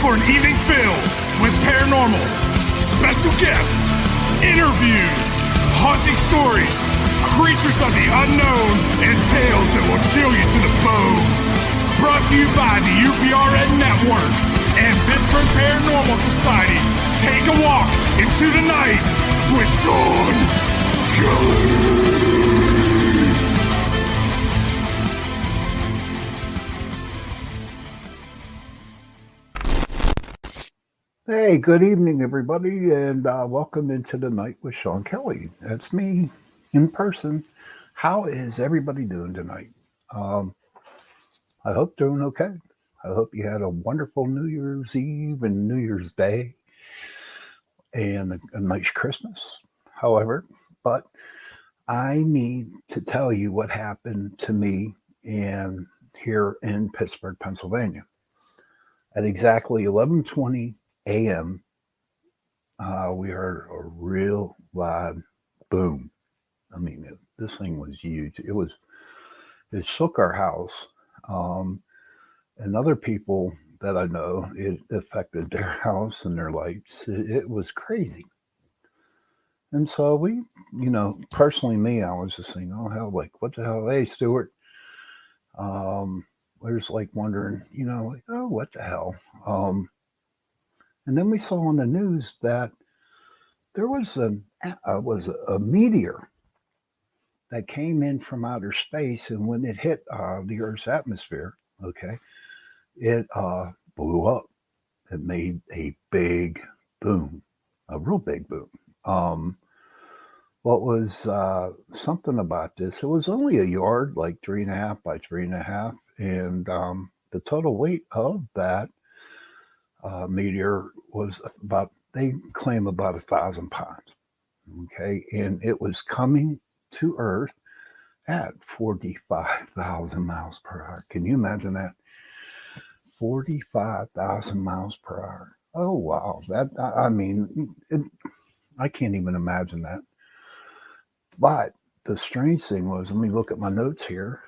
for an evening filled with paranormal, special guests, interviews, haunting stories, creatures of the unknown, and tales that will chill you to the bone. Brought to you by the UPRN Network and Pittsburgh Paranormal Society. Take a walk into the night with Shawn Kelly. Hey, good evening, everybody, and welcome into the night with Shawn Kelly. That's me in person. How is everybody doing tonight? I hope doing okay. I hope you had a wonderful New Year's Eve and New Year's Day and a nice Christmas. However, but I need to tell you what happened to me and here in Pittsburgh, Pennsylvania. At exactly 11:20 a.m., we heard a real loud boom. I mean, this thing was huge. It shook our house. And other people that I know, it affected their house and their lights. It was crazy. And so personally, me, I was just saying, oh, hell, like, what the hell? Hey, Stuart. We're just like wondering, like, oh, what the hell? And then we saw on the news that there was a meteor that came in from outer space, and when it hit the Earth's atmosphere, okay, it blew up. It made a big boom, a real big boom. What was something about this? It was only a yard, like 3.5 by 3.5, and the total weight of that meteor was they claim about 1,000 pounds. Okay, and it was coming to Earth at 45,000 miles per hour. Can you imagine that? 45,000 miles per hour. Oh wow, I can't even imagine that. But the strange thing was, let me look at my notes here.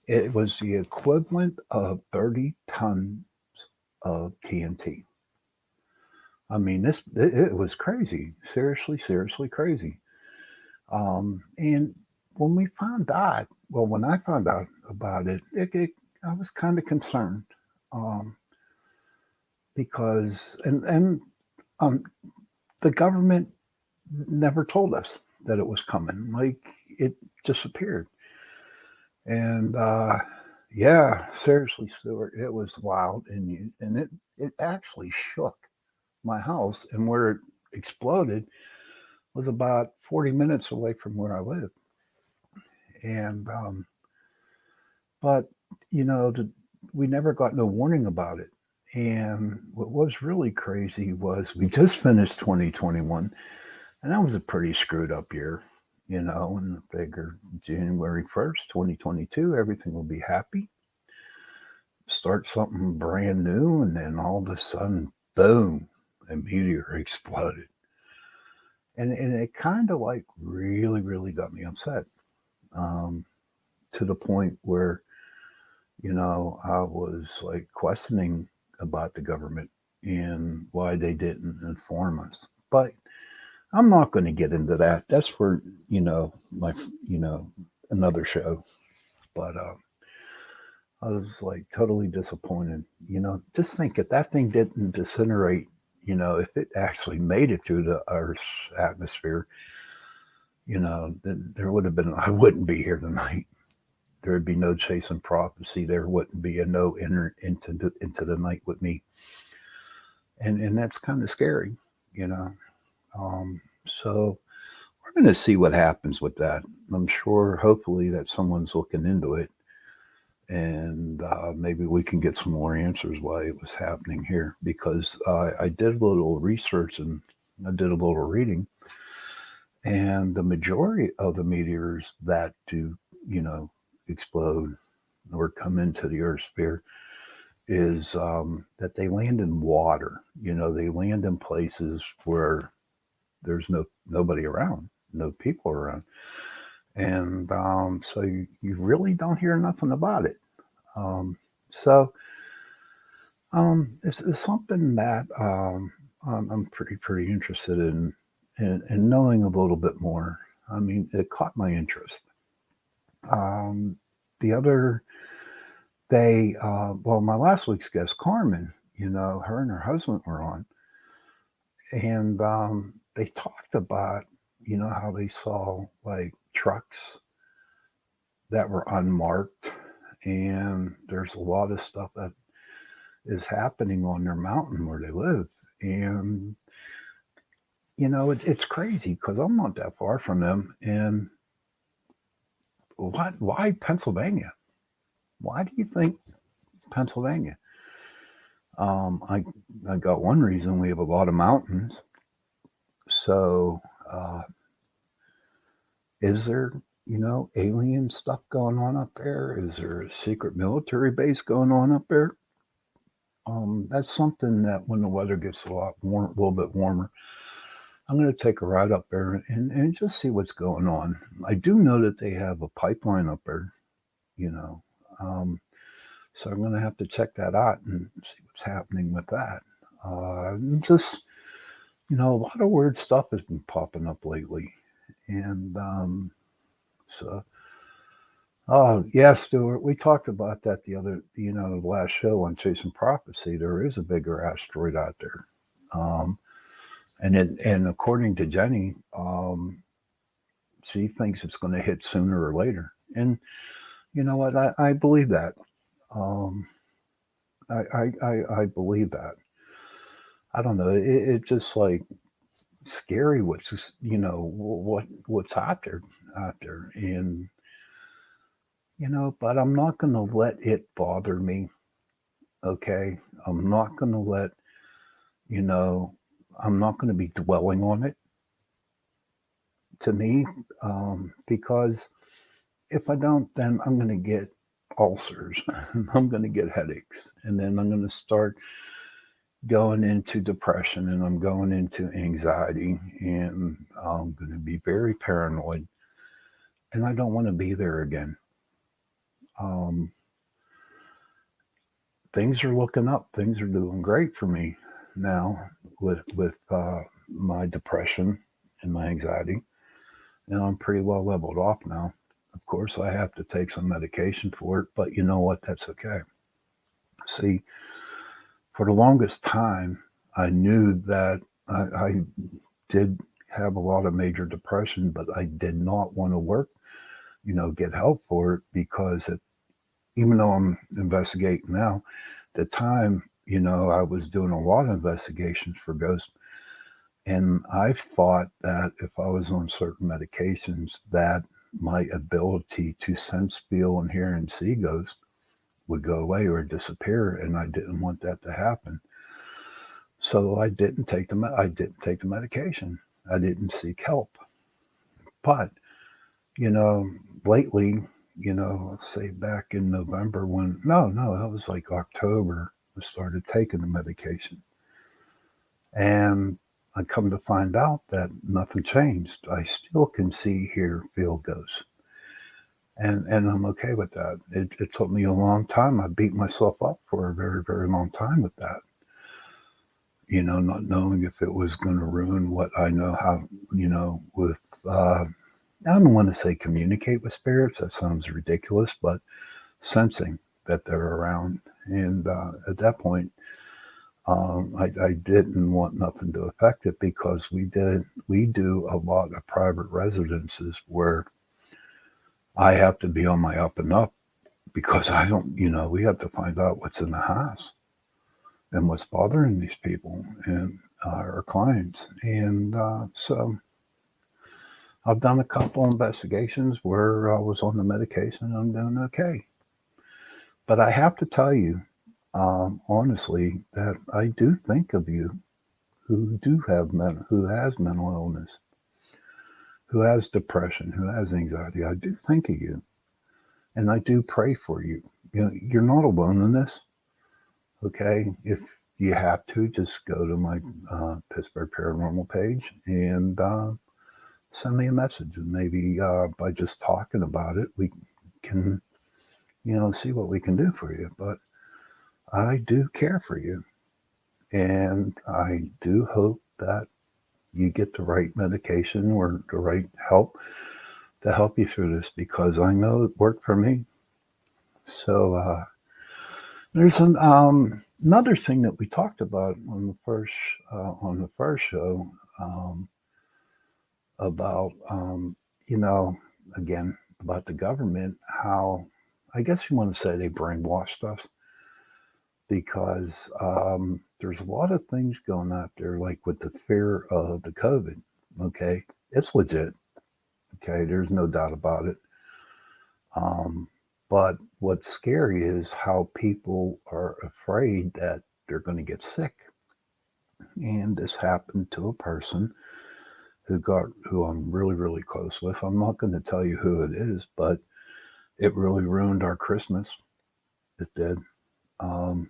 It was the equivalent of 30 tons of TNT. I mean, it was crazy. Seriously crazy. And when I found out about it, I was kind of concerned because the government never told us that it was coming. Like, it disappeared. And yeah, seriously, Stuart, it was wild, and it actually shook my house, and where it exploded was about 40 minutes away from where I live. And but we never got no warning about it. And what was really crazy was we just finished 2021, and that was a pretty screwed up year, and I figured January 1st, 2022, everything will be happy, start something brand new, and then all of a sudden, boom, a meteor exploded. And it kind of like really got me upset, to the point where, I was like questioning about the government and why they didn't inform us. But I'm not going to get into that. That's for, another show. But I was like totally disappointed. Just think, if that thing didn't disintegrate, if it actually made it through the Earth's atmosphere, then there would have been, I wouldn't be here tonight. There would be no chasing prophecy. There wouldn't be a no enter into the night with me. And that's kind of scary, So we're going to see what happens with that. I'm sure, hopefully, that someone's looking into it, and maybe we can get some more answers why it was happening here. Because I did a little research and I did a little reading, and the majority of the meteors that do, explode or come into the Earth's sphere is that they land in water. They land in places where there's nobody around, no people around, and so you really don't hear nothing about it. So It's something that I'm pretty interested in knowing a little bit more. I mean, it caught my interest. Um, the other day, well, my last week's guest, Carmen, her and her husband were on, and they talked about, how they saw like trucks that were unmarked, and there's a lot of stuff that is happening on their mountain where they live. And it's crazy because I'm not that far from them. And why Pennsylvania? Why do you think Pennsylvania? I got one reason: we have a lot of mountains. So is there alien stuff going on up there? Is there a secret military base going on up there? That's something that when the weather gets a little bit warmer, I'm going to take a ride up there and just see what's going on. I do know that they have a pipeline up there, you know, um, so I'm going to have to check that out and see what's happening with that. Just, a lot of weird stuff has been popping up lately. And so, oh, yeah, Stuart, we talked about that the last show on Chasing Prophecy. There is a bigger asteroid out there. Um, and according to Jenny, she thinks it's going to hit sooner or later. And you know what? I believe that. Um, I believe that. I don't know. It just like scary what's out there, and But I'm not going to let it bother me. Okay, I'm not going to let you know. I'm not going to be dwelling on it. To me, because if I don't, then I'm going to get ulcers. I'm going to get headaches, and then I'm going to start going into depression, and I'm going into anxiety, and I'm going to be very paranoid, and I don't want to be there again. Um, Things are looking up. Things are doing great for me now with my depression and my anxiety, and I'm pretty well leveled off now. Of course, I have to take some medication for it, but you know what? That's okay. See, for the longest time, I knew that I did have a lot of major depression, but I did not want to work, get help for it because even though I'm investigating now, the time, I was doing a lot of investigations for ghosts. And I thought that if I was on certain medications, that my ability to sense, feel, and hear and see ghosts would go away or disappear, and I didn't want that to happen. So I didn't take the medication. I didn't seek help. But you know, lately, let's say back in November when no, that was like October. I started taking the medication, and I come to find out that nothing changed. I still can see, hear, feel ghosts, and I'm okay with that. It took me a long time. I beat myself up for a very very long time with that. Not knowing if it was going to ruin what I know how, with, I don't want to say communicate with spirits. That sounds ridiculous, but sensing that they're around. And at that point, I didn't want nothing to affect it because we do a lot of private residences where I have to be on my up and up because I don't, we have to find out what's in the house and what's bothering these people and our clients. And so I've done a couple investigations where I was on the medication and I'm doing okay. But I have to tell you, honestly, that I do think of you who has mental illness, who has depression, who has anxiety. I do think of you, and I do pray for you. You're not alone in this. Okay, if you have to, just go to my Pittsburgh Paranormal page and send me a message, and maybe by just talking about it, we can, see what we can do for you. But I do care for you. And I do hope that you get the right medication or the right help to help you through this because I know it worked for me. So there's another thing that we talked about on the first show um, about you know again about the government, how I guess you want to say they brainwashed us because there's a lot of things going out there, like with the fear of the COVID. Okay, it's legit. Okay, there's no doubt about it. Um, but what's scary is how people are afraid that they're going to get sick. And this happened to a person who I'm really, really close with. I'm not going to tell you who it is, but it really ruined our Christmas. It did. Um,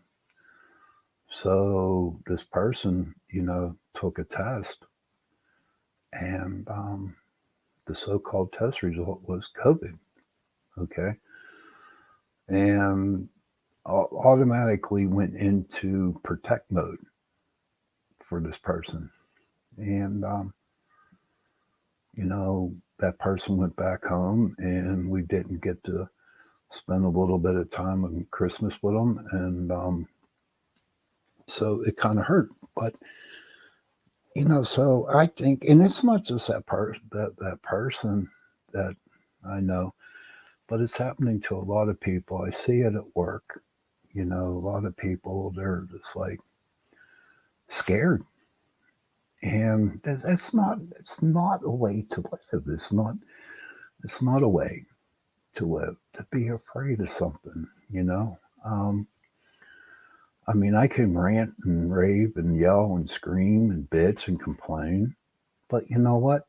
so this person, took a test, and the so-called test result was COVID. Okay, and automatically went into protect mode for this person, and that person went back home, and we didn't get to spend a little bit of time on Christmas with them, and so it kind of hurt. But so I think, and it's not just that person that I know, but it's happening to a lot of people. I see it at work. A lot of people, they're just like scared, and it's not a way to live. It's not a way to live, to be afraid of something. I mean, I can rant and rave and yell and scream and bitch and complain, but you know what?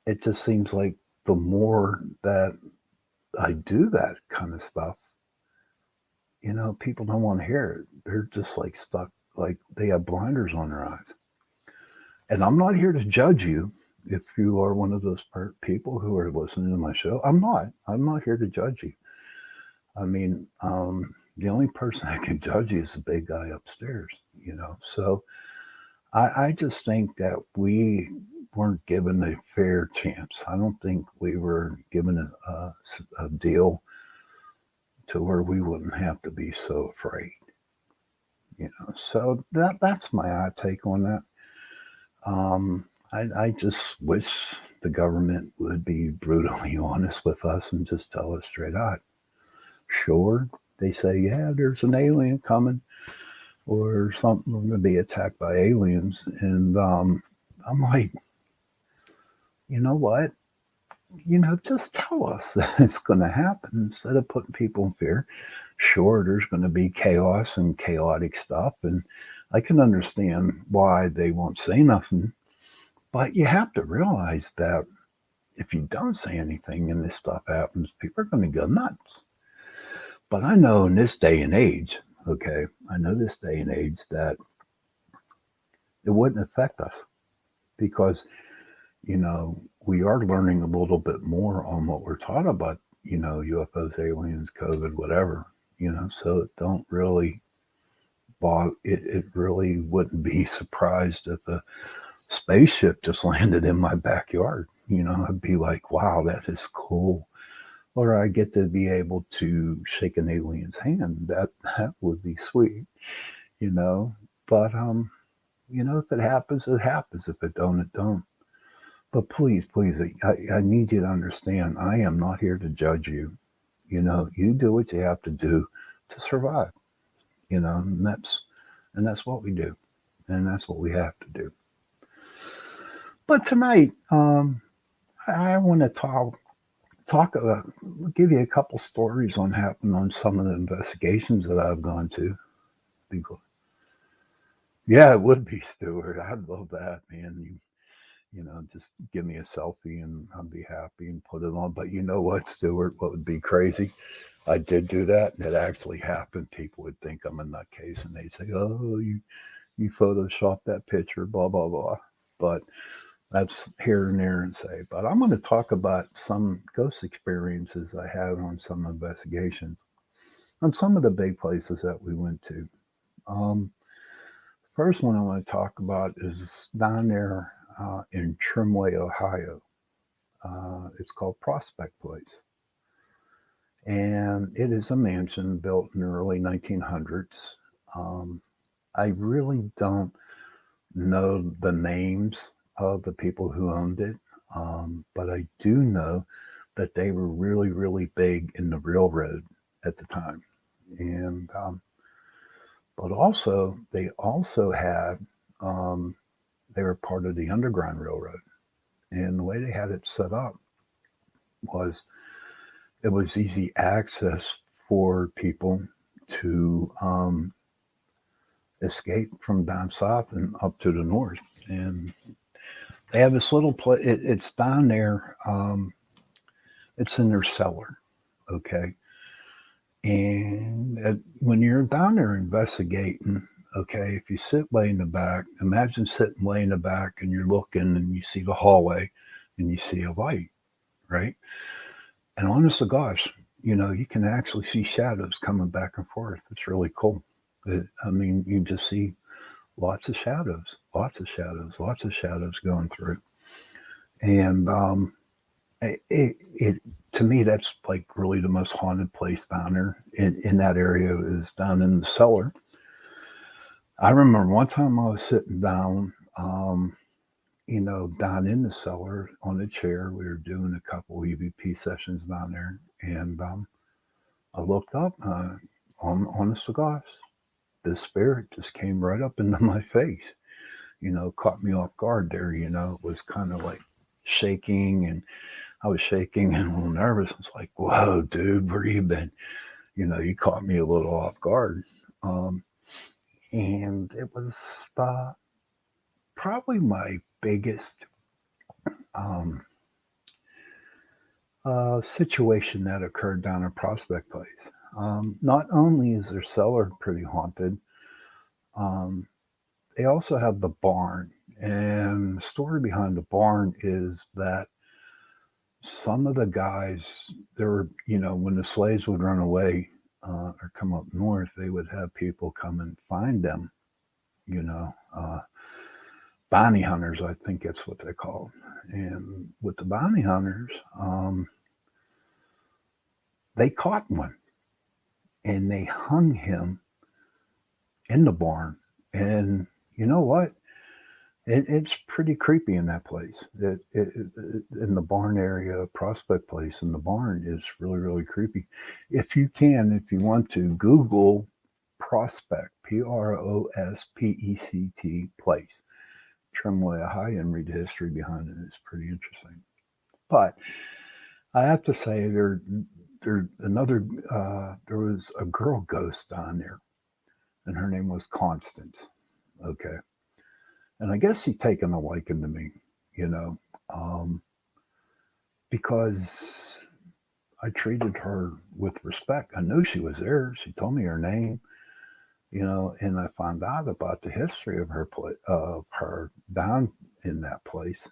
It just seems like the more that I do that kind of stuff, people don't want to hear it. They're just like stuck, like they have blinders on their eyes. And I'm not here to judge you if you are one of those people who are listening to my show. I'm not. I'm not here to judge you. I mean, the only person that can judge you is the big guy upstairs. So I just think that we weren't given a fair chance. I don't think we were given a deal to where we wouldn't have to be so afraid. So that's my take on that. I just wish the government would be brutally honest with us and just tell us straight out. Sure, they say, yeah, there's an alien coming or something. We're going to be attacked by aliens. And I'm like, you know what? Just tell us that it's going to happen instead of putting people in fear. Sure, there's going to be chaos and chaotic stuff. And I can understand why they won't say nothing. But you have to realize that if you don't say anything and this stuff happens, people are going to go nuts. But I know in this day and age, okay, I know this day and age that it wouldn't affect us because, we are learning a little bit more on what we're taught about, UFOs, aliens, COVID, whatever, so it don't really it really wouldn't be surprised if a spaceship just landed in my backyard. I'd be like, wow, that is cool. Or I get to be able to shake an alien's hand. That would be sweet, you know. But if it happens, it happens. If it don't, it don't. But please, please, I need you to understand. I am not here to judge you. You do what you have to do to survive. And that's what we do, and that's what we have to do. But tonight, I want to talk give you a couple stories on happened on some of the investigations that I've gone to. Yeah, it would be Stuart. I'd love that, man. Just give me a selfie and I'd be happy and put it on. But you know what, Stuart? What would be crazy? I did do that, and it actually happened. People would think I'm a nutcase, and they'd say, "Oh, you photoshopped that picture," blah blah blah. But that's here and there and say. But I'm going to talk about some ghost experiences I had on some investigations. on some of the big places that we went to. Um, First one I want to talk about is down there in Trimway, Ohio. It's called Prospect Place. And it is a mansion built in the early 1900s. Um, I really don't know the names of the people who owned it, but I do know that they were really, really big in the railroad at the time. And but also they also had um, they were part of the Underground Railroad, and the way they had it set up was it was easy access for people to escape from down south and up to the north. And they have this little place. It's down there. It's in their cellar, okay. And when you're down there investigating, okay, if you sit way in the back, imagine sitting way in the back and you're looking and you see the hallway and you see a light, right? And honest to gosh, you can actually see shadows coming back and forth. It's really cool. I mean, you just see lots of shadows, lots of shadows, lots of shadows going through. And it to me, that's like really the most haunted place down there in that area is down in the cellar. I remember one time I was sitting down, down in the cellar on a chair. We were doing a couple EVP sessions down there, and I looked up on the cigars. This spirit just came right up into my face. Caught me off guard there. It was kind of like shaking, and I was shaking and a little nervous. It's like, whoa, dude, where you been? You caught me a little off guard. Um, and it was probably my biggest um, situation that occurred down at Prospect Place. Not only is their cellar pretty haunted, um, they also have the barn. And the story behind the barn is that some of the guys, there were, when the slaves would run away or come up north, they would have people come and find them, you know, uh, bounty hunters, I think that's what they call them. And with the bounty hunters, they caught one and they hung him in the barn. And you know what? It's pretty creepy in that place. In the barn area, Prospect Place in the barn is really, really creepy. If you want to, Google Prospect, Prospect place, Trimway, Ohio, and read the history behind it. It's pretty interesting. But I have to say, there was a girl ghost down there, and her name was Constance. Okay, and I guess she'd taken a liking to me, you know, um, because I treated her with respect. I knew she was there. She told me her name, and I found out about the history of her down in that place,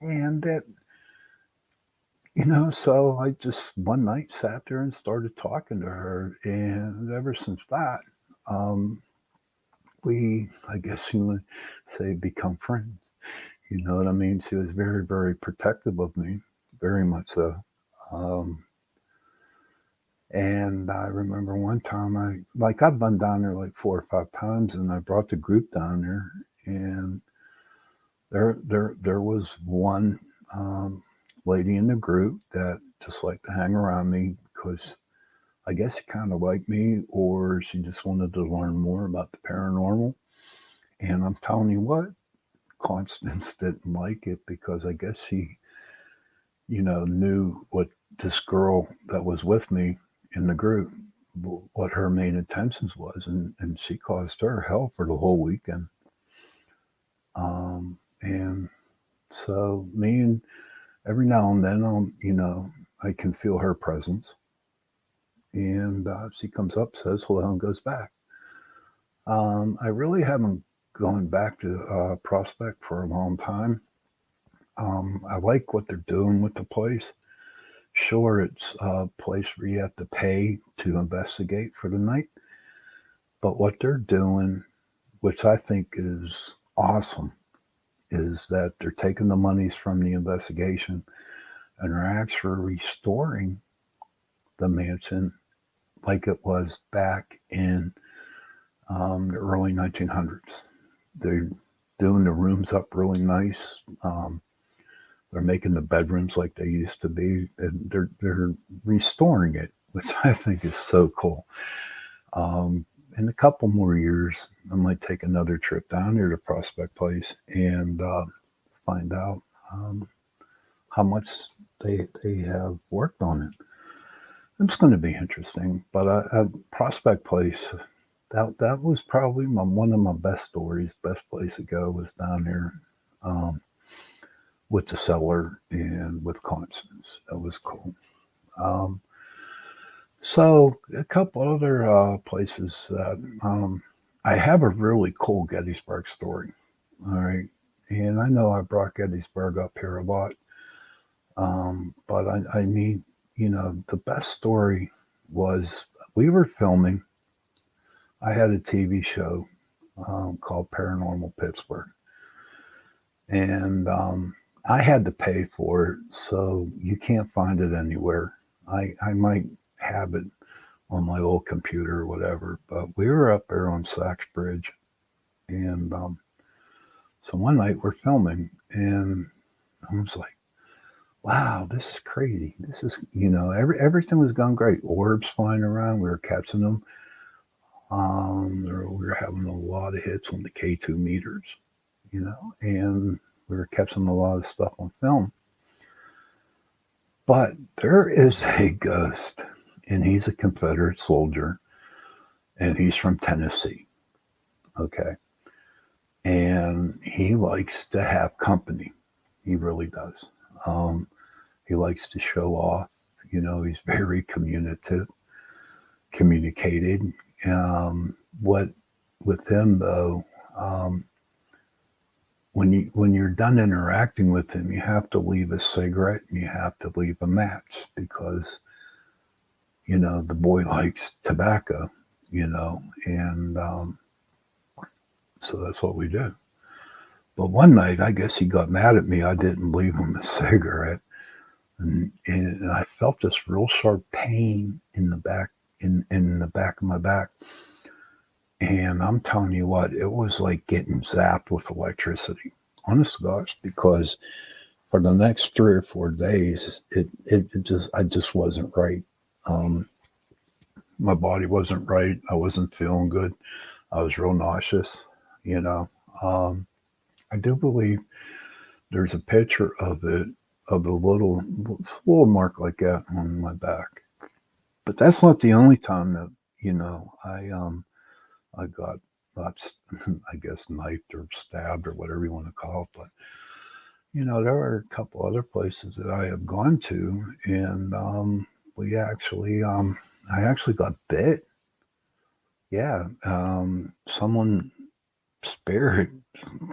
and that, so I just one night sat there and started talking to her, and ever since that, um, I guess you would say, become friends. You know what I mean? She was very, very protective of me, very much so. Um, and I remember one time I've been down there like 4 or 5 times, and I brought the group down there, and there was one um, lady in the group that just liked to hang around me because I guess she kind of liked me, or she just wanted to learn more about the paranormal. And I'm telling you what, Constance didn't like it because I guess she, knew what this girl that was with me in the group, what her main intentions was, and she caused her hell for the whole weekend. And so me and every now and then, I can feel her presence, and she comes up, says hello, and goes back. I really haven't gone back to Prospect for a long time. I like what they're doing with the place. Sure, it's a place where you have to pay to investigate for the night, but what they're doing, which I think is awesome, is that they're taking the monies from the investigation and are actually restoring the mansion like it was back in the early 1900s. They're doing the rooms up really nice. They're making the bedrooms like they used to be, and they're restoring it, which I think is so cool. Um, in a couple more years, I might take another trip down there to Prospect Place and find out how much they have worked on it. It's going to be interesting. But Prospect Place, that was probably one of my best stories. Best place to go was down there um, with the cellar and with Constance. That was cool. Um, so a couple other places that I have a really cool Gettysburg story. All right, and I know I brought Gettysburg up here a lot, but I need, the best story was we were filming. I had a TV show called Paranormal Pittsburgh, and I had to pay for it, so you can't find it anywhere. I might have it on my old computer or whatever, but we were up there on Sachs Bridge, and so one night we're filming, and I was like, wow, this is crazy. This is, everything was going great. Orbs flying around, we were catching them. We were having a lot of hits on the K2 meters, and we were catching a lot of stuff on film. But there is a ghost, and he's a Confederate soldier, and he's from Tennessee. Okay. And he likes to have company. He really does. He likes to show off. He's very communicated. What with him though, when you're done interacting with him, you have to leave a cigarette and you have to leave a match because the boy likes tobacco. And so that's what we do. But one night, I guess he got mad at me. I didn't leave him a cigarette, and I felt this real sharp pain in the back, in the back of my back. And I'm telling you what, it was like getting zapped with electricity. Honest to gosh, because for the next 3 or 4 days, I just wasn't right. Um, my body wasn't right. I wasn't feeling good. I was real nauseous. You know, um, I do believe there's a picture of it, of the little mark like that on my back. But that's not the only time that I got not I guess knifed or stabbed or whatever you want to call it. But there are a couple other places that I have gone to, and we actually I actually got bit. Yeah, someone spirit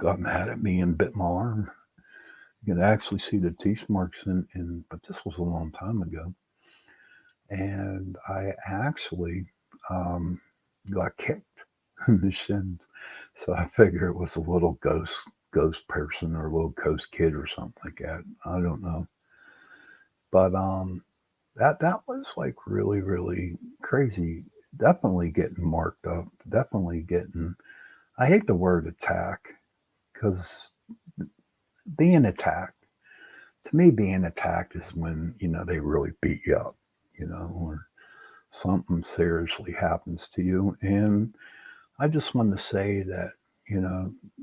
got mad at me and bit my arm. You can actually see the teeth marks but this was a long time ago. And I actually um, got kicked in the shins. So I figure it was a little ghost person or a little ghost kid or something like that. I don't know. But that was like really, really crazy. Definitely getting marked up. Definitely getting, I hate the word attack because being attacked, to me, being attacked is when, they really beat you up, or something seriously happens to you. And I just want to say that,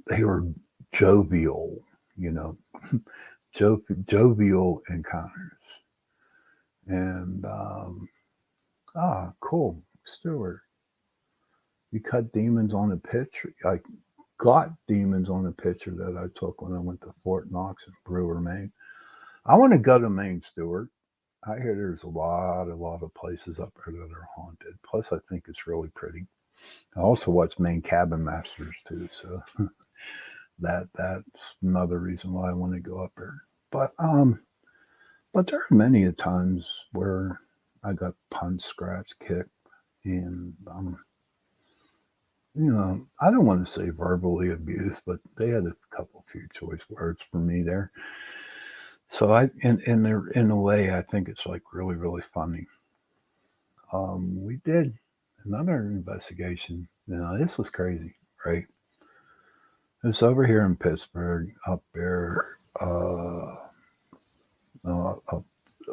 they were jovial, you know, jovial encounters. And, cool. Stuart, you cut demons on a picture. I got demons on a picture that I took when I went to Fort Knox in Brewer, Maine. I want to go to Maine, Stuart. I hear there's a lot of places up there that are haunted. Plus, I think it's really pretty. I also watch Maine Cabin Masters too, so that's another reason why I want to go up there. But But there are many a times where I got punched, scratched, kicked, and I don't want to say verbally abused, but they had a couple few choice words for me there. So in a way, I think it's like really, really funny. We did another investigation. Now this was crazy, right? It was over here in Pittsburgh, up there, up,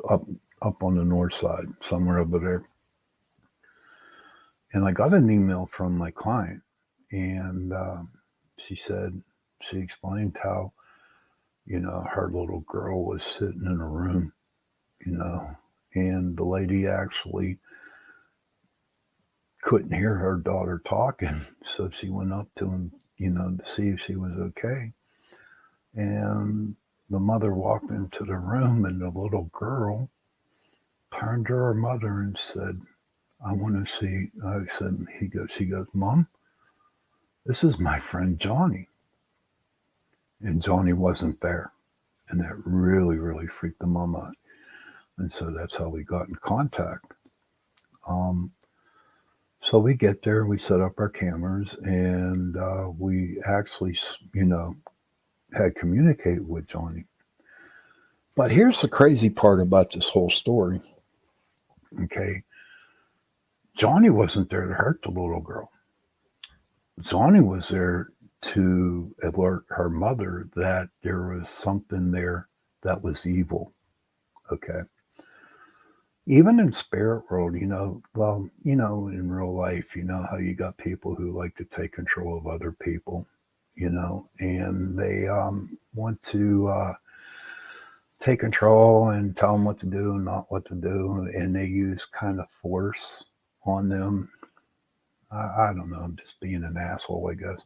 up, up on the north side, somewhere over there. And I got an email from my client, and she said she explained how her little girl was sitting in a room, you know, and the lady actually couldn't hear her daughter talking, so she went up to him, to see if she was okay. And the mother walked into the room, and the little girl turned to her mother and said, "I want to see." I said, she goes, "Mom, this is my friend Johnny." And Johnny wasn't there. And that really, really freaked the mom out. And so that's how we got in contact. Um, so we get there, we set up our cameras, and we actually, had communicated with Johnny. But here's the crazy part about this whole story. Okay. Johnny wasn't there to hurt the little girl. Johnny was there to alert her mother that there was something there that was evil. Okay. Even in spirit world, in real life, how you got people who like to take control of other people, and they want to take control and tell them what to do and not what to do, and they use kind of force on them. I don't know, I'm just being an asshole, I guess.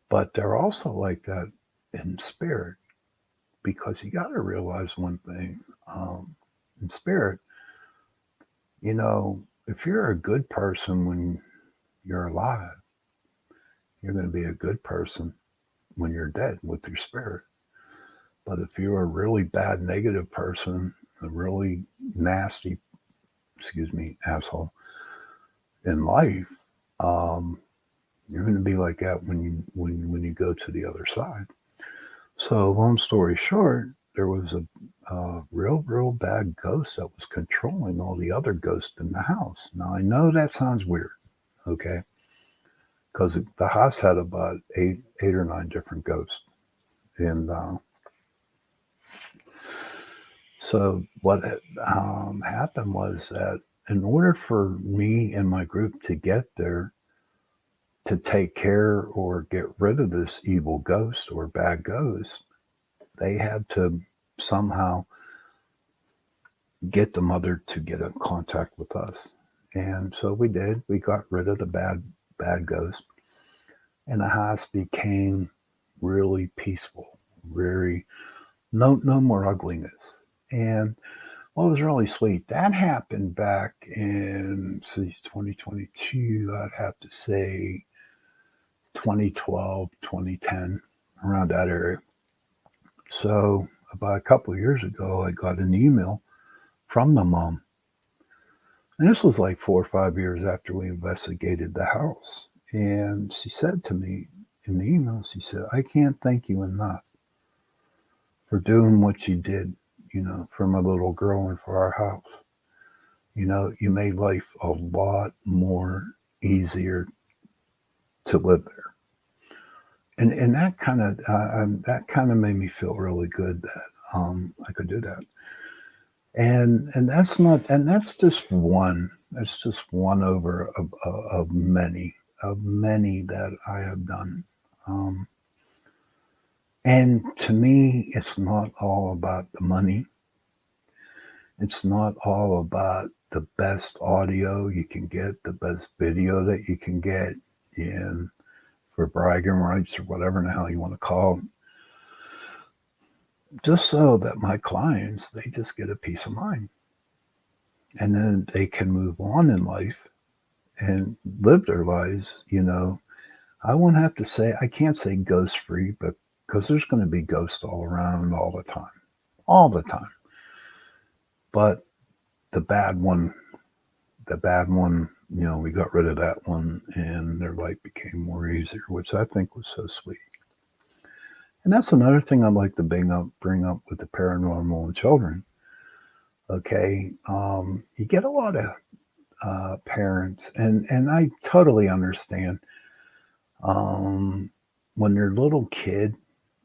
But they're also like that in spirit, because you got to realize one thing. In spirit, if you're a good person when you're alive, you're going to be a good person when you're dead with your spirit. But if you're a really bad, negative person, a really nasty, asshole in life, you're going to be like that when you go to the other side. So, long story short, there was a real, real bad ghost that was controlling all the other ghosts in the house. Now, I know that sounds weird, okay? Because the house had about eight or nine different ghosts. And so what happened was that in order for me and my group to get there to take care or get rid of this evil ghost or bad ghost, they had to somehow get the mother to get in contact with us. And so we did. We got rid of the bad ghost, and the house became really peaceful, very no more ugliness. And what was really sweet, that happened back in 2022, I'd have to say 2012, 2010, around that area. So about a couple of years ago, I got an email from the mom. And this was like 4 or 5 years after we investigated the house. And she said to me in the email, she said, "I can't thank you enough for doing what you did, for my little girl and for our house. You made life a lot more easier to live there." And that kind of made me feel really good that I could do that. And that's just one. That's just one over of many that I have done. Um, and to me, it's not all about the money. It's not all about the best audio you can get, the best video that you can get, and for bragging rights or whatever the hell you want to call it. Just so that my clients, they just get a peace of mind. And then they can move on in life and live their lives. I won't have to say, I can't say ghost free, but because there's going to be ghosts all around all the time, all the time. But the bad one, we got rid of that one, and their life became more easier, which I think was so sweet. And that's another thing I'd like to bring up with the paranormal and children. Okay, you get a lot of parents, and I totally understand um, when their little kid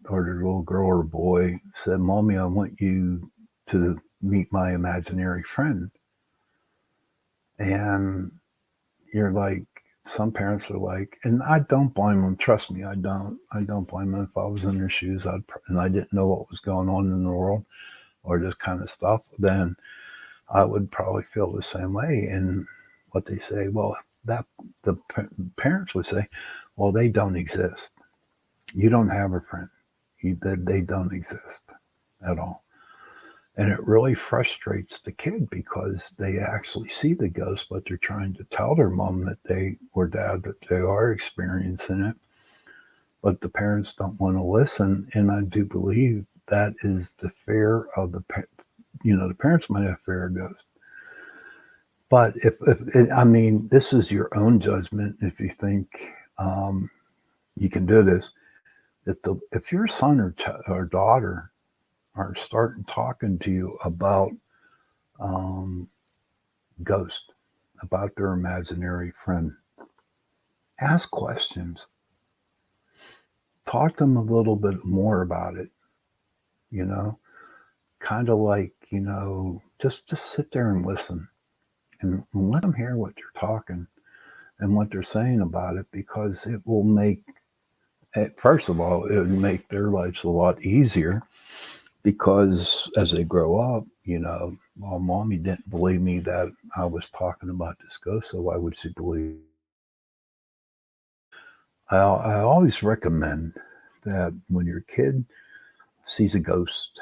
or their little girl or boy said, "Mommy, I want you to meet my imaginary friend," and you're like, some parents are like, and I don't blame them. Trust me, I don't. I don't blame them. If I was in their shoes, and I didn't know what was going on in the world or this kind of stuff, then I would probably feel the same way. And what they say, well, that the parents would say, well, they don't exist. You don't have a friend. They don't exist at all. And it really frustrates the kid because they actually see the ghost, but they're trying to tell their mom that they or dad that they are experiencing it, but the parents don't want to listen. And I do believe that is the fear of the parents might have fear of ghosts. But I mean, this is your own judgment. If you think you can do this, if your son or daughter are starting talking to you about um, ghost, about their imaginary friend, ask questions. Talk to them a little bit more about it. You know, kind of like just sit there and listen and let them hear what you're talking and what they're saying about it, because it will make first of all, it would make their lives a lot easier, because as they grow up, well, mommy didn't believe me that I was talking about this ghost, so why would she believe? I always recommend that when your kid sees a ghost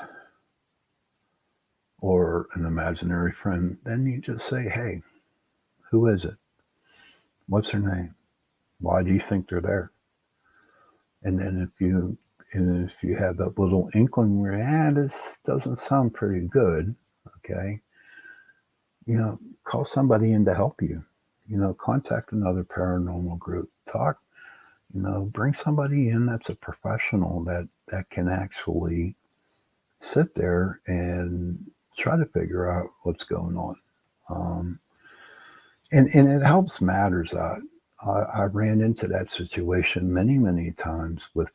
or an imaginary friend, then you just say, hey, who is it? What's her name? Why do you think they're there? And then if you have that little inkling where, this doesn't sound pretty good, okay, call somebody in to help you. Contact another paranormal group. Talk. Bring somebody in that's a professional that can actually sit there and try to figure out what's going on. Um, and it helps matters out. I ran into that situation many, many times with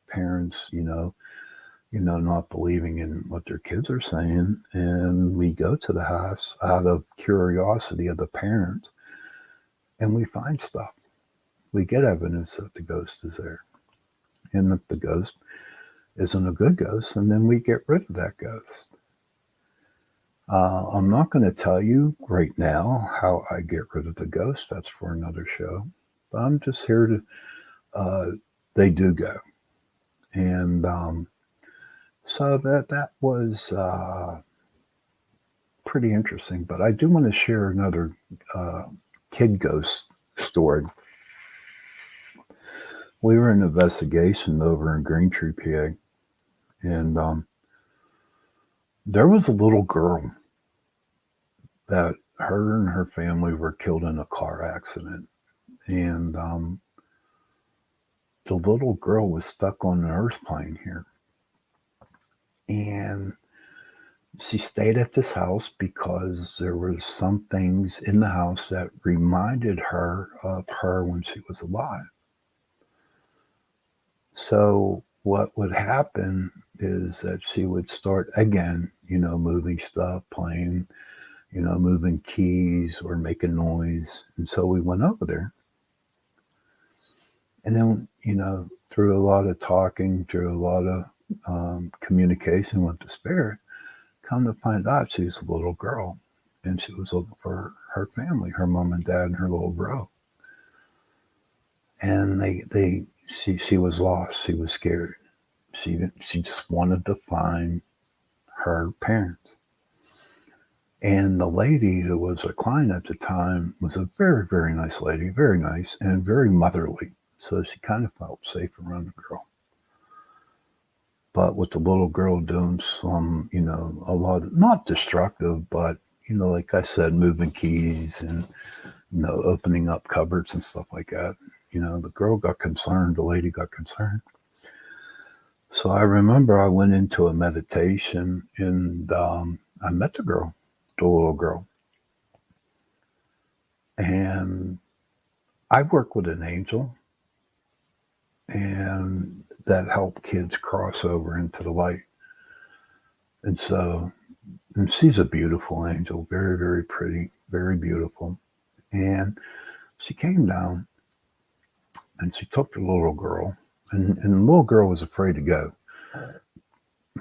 parents, not believing in what their kids are saying. And we go to the house out of curiosity of the parents, and we find stuff. We get evidence that the ghost is there. And if the ghost isn't a good ghost, and then we get rid of that ghost. I'm not going to tell you right now how I get rid of the ghost. That's for another show. But I'm just here to, they do go. And so that was pretty interesting. But I do want to share another kid ghost story. We were in an investigation over in Green Tree, PA, and there was a little girl that her and her family were killed in a car accident. And the little girl was stuck on an earth plane here. And she stayed at this house because there was some things in the house that reminded her of her when she was alive. So what would happen is that she would start again, moving stuff, playing, moving keys or making noise. And so we went over there. And then, through a lot of talking, through a lot of communication with the spirit, come to find out she was a little girl, and she was looking for her family, her mom and dad and her little bro. And she was lost. She was scared. She just wanted to find her parents. And the lady who was a client at the time was a very, very nice lady, very nice and very motherly. So she kind of felt safe around the girl. but with the little girl doing some, a lot of, not destructive, but, like I said, moving keys and, opening up cupboards and stuff like that. The girl got concerned, the lady got concerned. So I remember I went into a meditation and I met the girl, the little girl. And I work with an angel and that help kids cross over into the light. And so, and she's a beautiful angel, very, very pretty, very beautiful. And she came down and she took the little girl, and the little girl was afraid to go.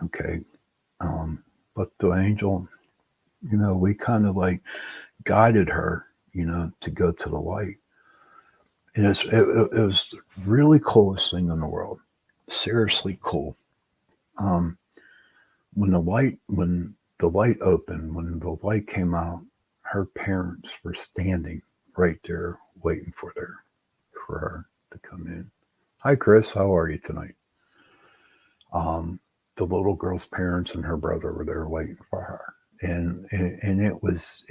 Okay. But the angel, we kind of like guided her, to go to the light. And it was the really coolest thing in the world. Seriously cool. Um, when the light opened, when the light came out, her parents were standing right there waiting for her to come in. Hi, Chris. How are you tonight? The little girl's parents and her brother were there waiting for her, and it was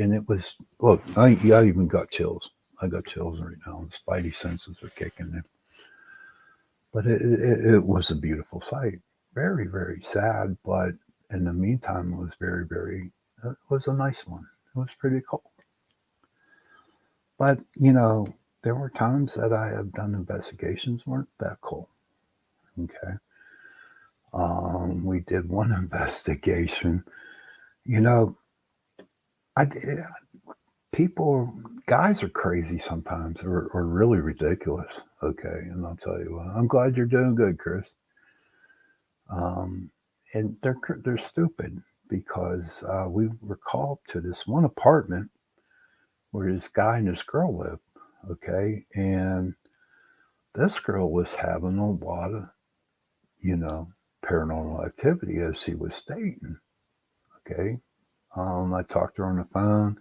look. I even got chills. I got chills right now. The spidey senses are kicking in. But it was a beautiful sight. Very, very sad, but in the meantime, it was very, very. It was a nice one. It was pretty cool. But there were times that I have done investigations weren't that cool. Okay. We did one investigation. You know, I people, guys are crazy sometimes, or really ridiculous. Okay, and I'll tell you what. I'm glad you're doing good, Chris. Um, and they're stupid because we were called to this one apartment where this guy and this girl lived. Okay, and this girl was having a lot of you know paranormal activity as she was stating. Okay, I talked to her on the phone,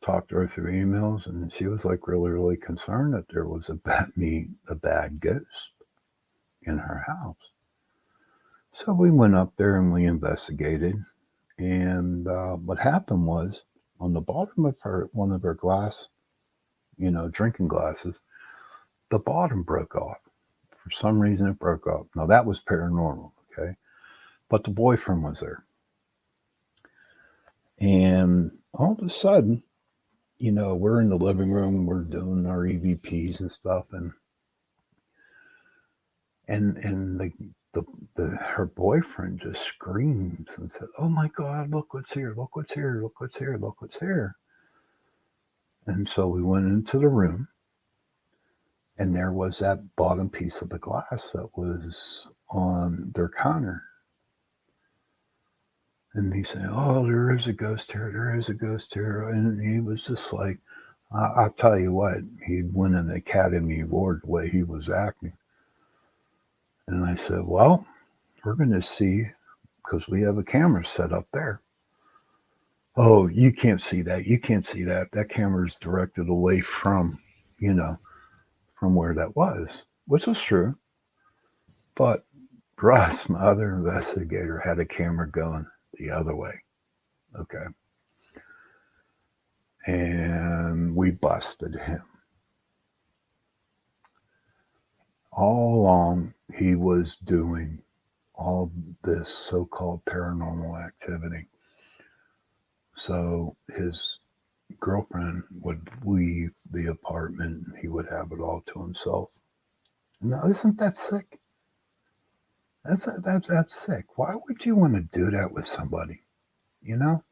talked to her through emails, and she was like really, really concerned that there was a bad ghost in her house. So we went up there and we investigated. And what happened was on the bottom of her one of her glass, drinking glasses, the bottom broke off. For some reason, it broke off. Now that was paranormal, okay? But the boyfriend was there, and all of a sudden, we're in the living room, we're doing our EVPs and stuff, and her boyfriend just screams and said, "Oh my God, look what's here! Look what's here! Look what's here! Look what's here!" And so we went into the room, and there was that bottom piece of the glass that was on their counter. And he said, "Oh, there is a ghost here. There is a ghost here." And he was just like, I'll tell you what, he'd win an Academy Award the way he was acting. And I said, "Well, we're going to see because we have a camera set up there." "Oh, you can't see that. You can't see that. That camera is directed away you know, from where that was," which was true. But Russ, my other investigator, had a camera going the other way. Okay. And we busted him. All along, he was doing all this so called paranormal activity. So his girlfriend would leave the apartment and he would have it all to himself. Now, isn't that sick? That's sick. Why would you want to do that with somebody? You know?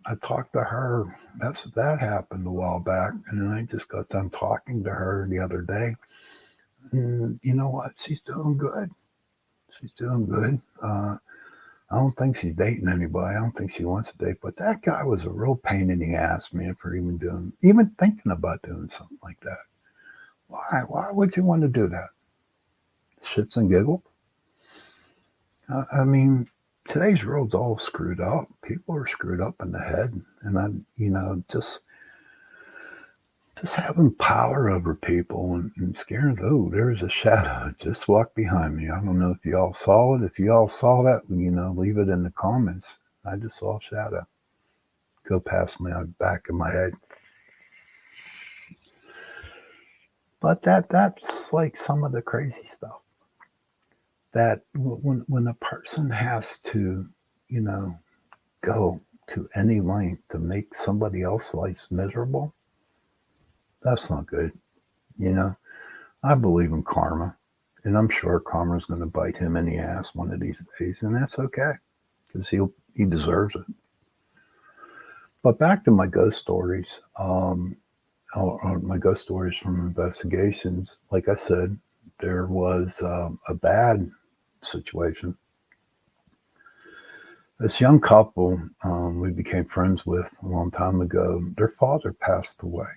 I talked to her. That happened a while back, and then I just got done talking to her the other day. And you know what? She's doing good. She's doing good. I don't think she's dating anybody. I don't think she wants to date. But that guy was a real pain in the ass, man, for even thinking about doing something like that. Why? Why would you want to do that? Shits and giggles. I mean, today's world's all screwed up. People are screwed up in the head, and just just having power over people and scaring. Oh, there's a shadow. It just walked behind me. I don't know if you all saw it. If you all saw that, leave it in the comments. I just saw a shadow go past my back of my head. But that's like some of the crazy stuff. That when a person has to, you know, go to any length to make somebody else's life miserable, that's not good. You know, I believe in karma, and I'm sure karma's going to bite him in the ass one of these days, and that's okay because he deserves it. But back to my ghost stories. My ghost stories from investigations. Like I said, there was a bad situation. This young couple we became friends with a long time ago. Their father passed away,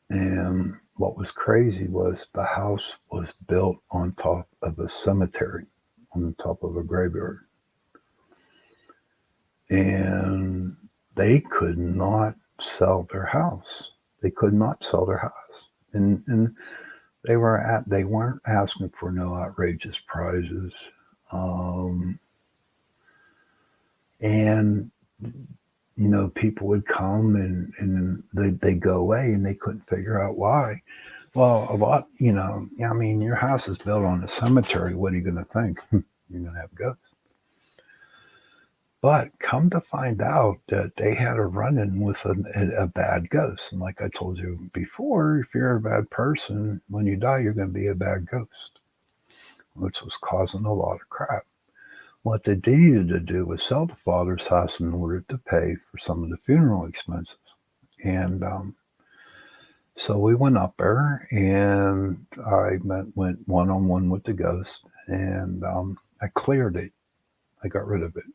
and what was crazy was the house was built on top of a cemetery, on the top of a graveyard. And they could not sell their house. They could not sell their house. And they weren't asking for no outrageous prizes. Um, and people would come and they go away and they couldn't figure out why. Well, a lot, I mean, your house is built on a cemetery. What are you going to think? You're going to have ghosts. But come to find out that they had a run-in with a bad ghost. And like I told you before, if you're a bad person, when you die, you're going to be a bad ghost, which was causing a lot of crap. What they needed to do was sell the father's house in order to pay for some of the funeral expenses. And so we went up there, and I went one-on-one with the ghost, and I cleared it. I got rid of it.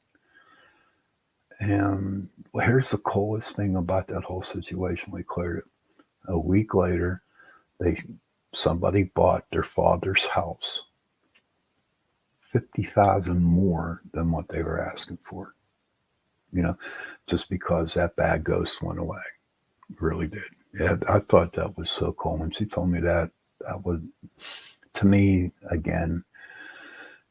And here's the coolest thing about that whole situation. We cleared it. A week later, somebody bought their father's house, 50,000 more than what they were asking for. Just because that bad ghost went away. It really did. Yeah, I thought that was so cool. When she told me that was, to me, again,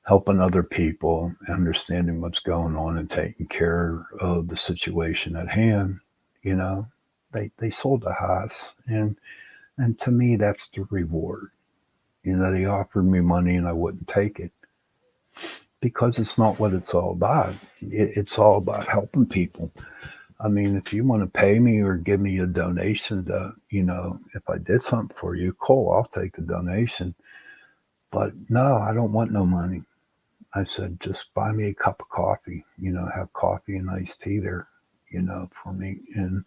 helping other people, understanding what's going on and taking care of the situation at hand. They sold the house, and to me that's the reward. They offered me money and I wouldn't take it because it's not what it's all about. It's all about helping people. I mean, if you want to pay me or give me a donation to, if I did something for you, cool, I'll take the donation. But no, I don't want no money. I said, just buy me a cup of coffee, have coffee and iced tea there, for me. And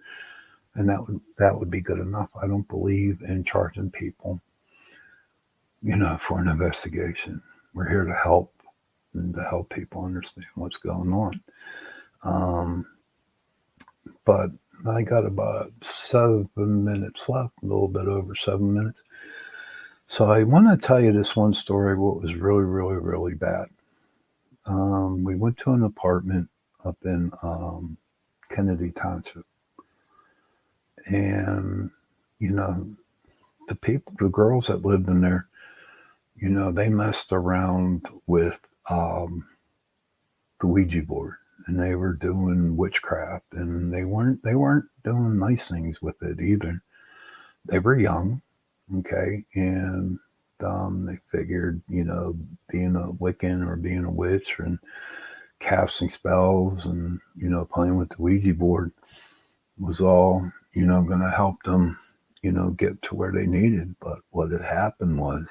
that would be good enough. I don't believe in charging people, for an investigation. We're here to help and to help people understand what's going on. But I got about 7 minutes left, a little bit over 7 minutes. So I want to tell you this one story, what was really, really, really bad. We went to an apartment up in Kennedy Township. And, the girls that lived in there, they messed around with the Ouija board, and they were doing witchcraft, and they weren't doing nice things with it either. They were young, okay, and they figured, being a Wiccan or being a witch and casting spells and, playing with the Ouija board was all, going to help them, get to where they needed. But what had happened was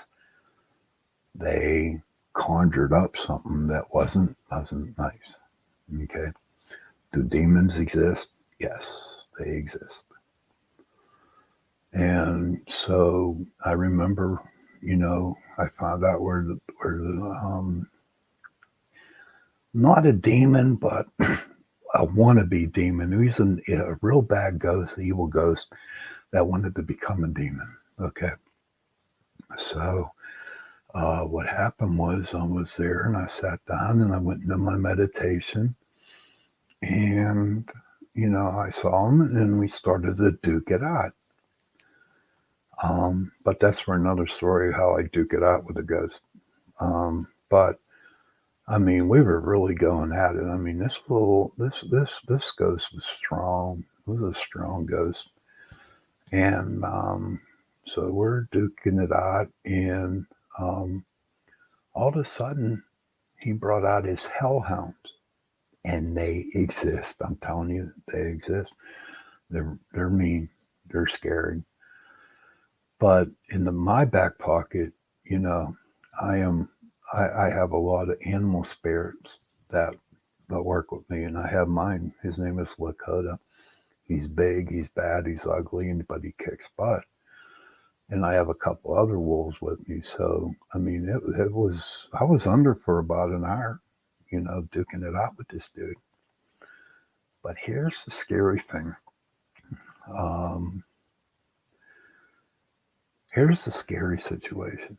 they conjured up something that wasn't nice. Okay. Do demons exist? Yes, they exist. And so I remember, I found out where the not a demon, but a wannabe demon. He was a real bad ghost, evil ghost that wanted to become a demon. Okay. So what happened was I was there and I sat down and I went into my meditation, and I saw him and we started to duke it out. But that's for another story how I duke it out with a ghost. But I mean, we were really going at it. I mean, this ghost was strong. It was a strong ghost, and so we're duking it out, and um, all of a sudden he brought out his hellhounds, and they exist. I'm telling you, they exist. They're mean. They're scary. But in my back pocket, you know, I am I have a lot of animal spirits that work with me, and I have mine. His name is Lakota. He's big, he's bad, he's ugly, but he kicks butt. And I have a couple other wolves with me. So I mean, it was I was under for about an hour, duking it out with this dude. But here's the scary thing. Um, here's the scary situation.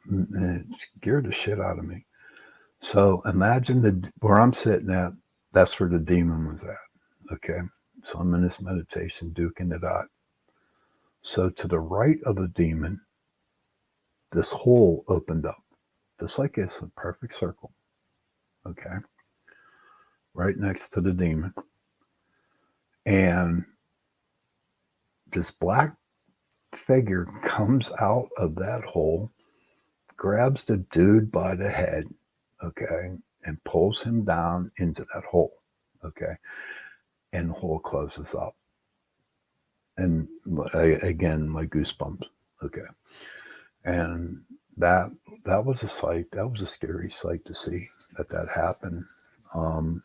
It scared the shit out of me. So imagine where I'm sitting at. That's where the demon was at. Okay. So I'm in this meditation, duking it out. So to the right of the demon, this hole opened up, just like it's a perfect circle. Okay. Right next to the demon. And this black figure comes out of that hole, grabs the dude by the head, okay, and pulls him down into that hole, okay, and the hole closes up. And again, my goosebumps, okay, and that that was a sight. That was a scary sight to see that happened. Um,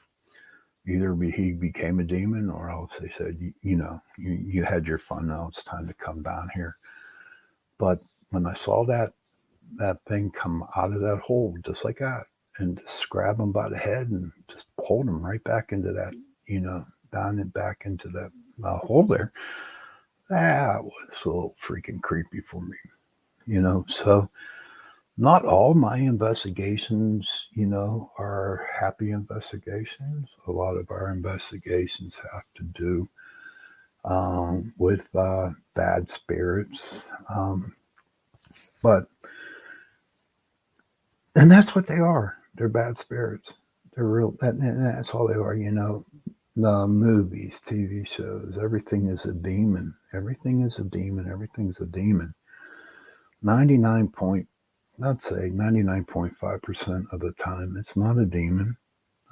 Either he became a demon, or else they said, you had your fun. Now it's time to come down here. But when I saw that thing come out of that hole just like that, and just grab him by the head and just pulled him right back into that, down and back into that hole there. That was a little freaking creepy for me, So not all my investigations, are happy investigations. A lot of our investigations have to do with bad spirits. But And that's what they are. They're bad spirits. They're real. That's all they are. The movies, TV shows, everything is a demon. Everything is a demon. Everything's a demon. 99 point, I'd say 99.5% of the time, it's not a demon.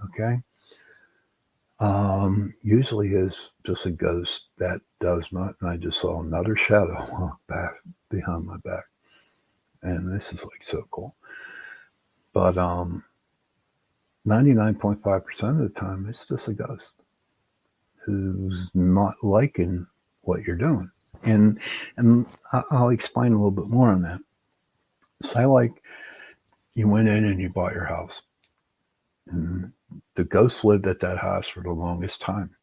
Okay. Usually is just a ghost that does not. And I just saw another shadow walk back behind my back, and this is like so cool. But 99.5% of the time, it's just a ghost who's not liking what you're doing. And I'll explain a little bit more on that. Say like you went in and you bought your house, and the ghost lived at that house for the longest time,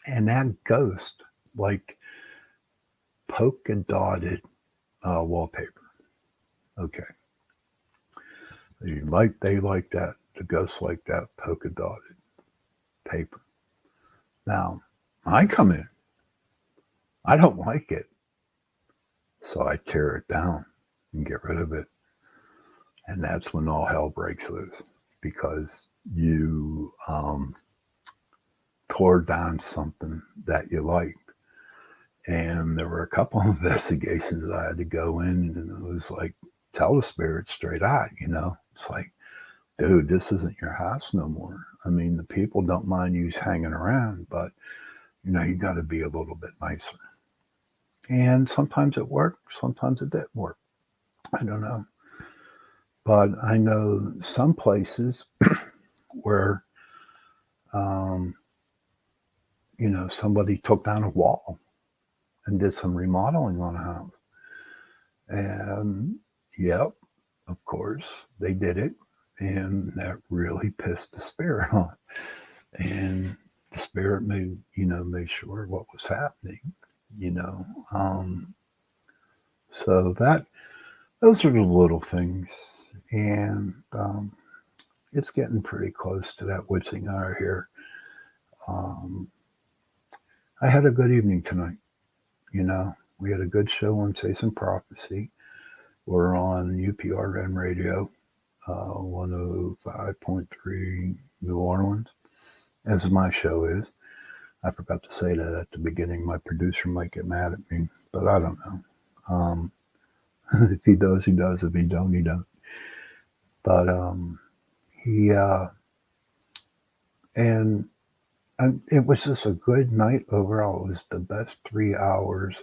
and that ghost like polka dotted wallpaper. Okay, they like that. The ghost like that polka dotted paper. Now I come in, I don't like it, so I tear it down and get rid of it. And that's when all hell breaks loose, because you tore down something that you liked. And there were a couple of investigations I had to go in, and it was like, tell the spirit straight out, It's like, dude, this isn't your house no more. I mean, the people don't mind you hanging around, but, you got to be a little bit nicer. And sometimes it worked, sometimes it didn't work. I don't know. But I know some places where, um, somebody took down a wall and did some remodeling on a house. And, yep, of course, they did it. And that really pissed the spirit off. And the spirit made sure what was happening, you know. So those are the little things. And it's getting pretty close to that witching hour here. I had a good evening tonight. You know, we had a good show on Chasing Prophecy. We're on UPRN Radio, 105.3 New Orleans, as my show is. I forgot to say that at the beginning. My producer might get mad at me, but I don't know. Um, if he does, he does. If he don't, he don't. But he and it was just a good night overall. It was the best 3 hours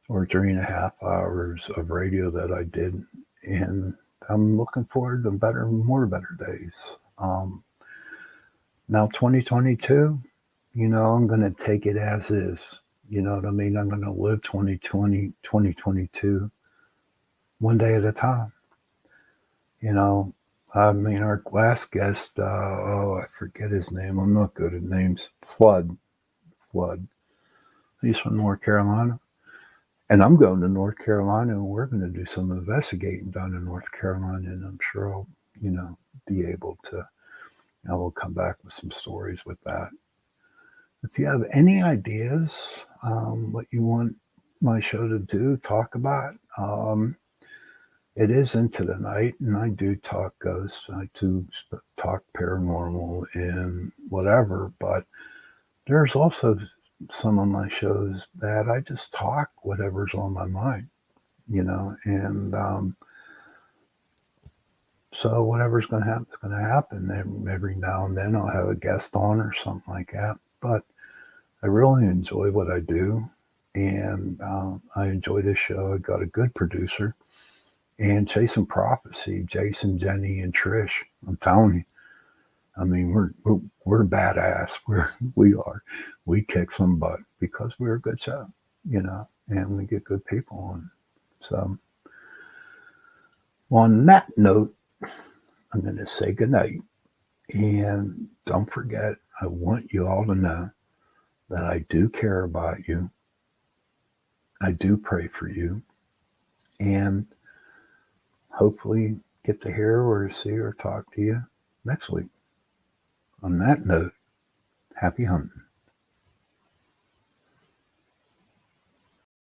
or 3.5 hours of radio that I did, and I'm looking forward to more better days. Now 2022, you know, I'm going to take it as is. You know what I mean? I'm going to live 2020, 2022, one day at a time. You know, I mean, our last guest, I forget his name. I'm not good at names. Flood. He's from North Carolina. And I'm going to North Carolina, and we're going to do some investigating down in North Carolina, and I'm sure I'll, you know, be able to. I will come back with some stories with that. If you have any ideas, what you want my show to do, talk about, it is into the night, and I do talk ghosts, I do talk paranormal and whatever, but there's also some of my shows that I just talk whatever's on my mind, you know, and so whatever's going to happen is going to happen. Every now and then I'll have a guest on or something like that, but I really enjoy what I do, and I enjoy this show. I got a good producer, and Chasing Prophecy, Jason, Jenny, and Trish. I'm telling you, I mean, we're badass. We are. We kick some butt because we're a good show, you know, and we get good people on. So, on that note, I'm going to say goodnight. And don't forget, I want you all to know that I do care about you. I do pray for you. And hopefully get to hear or see or talk to you next week. On that note, happy hunting.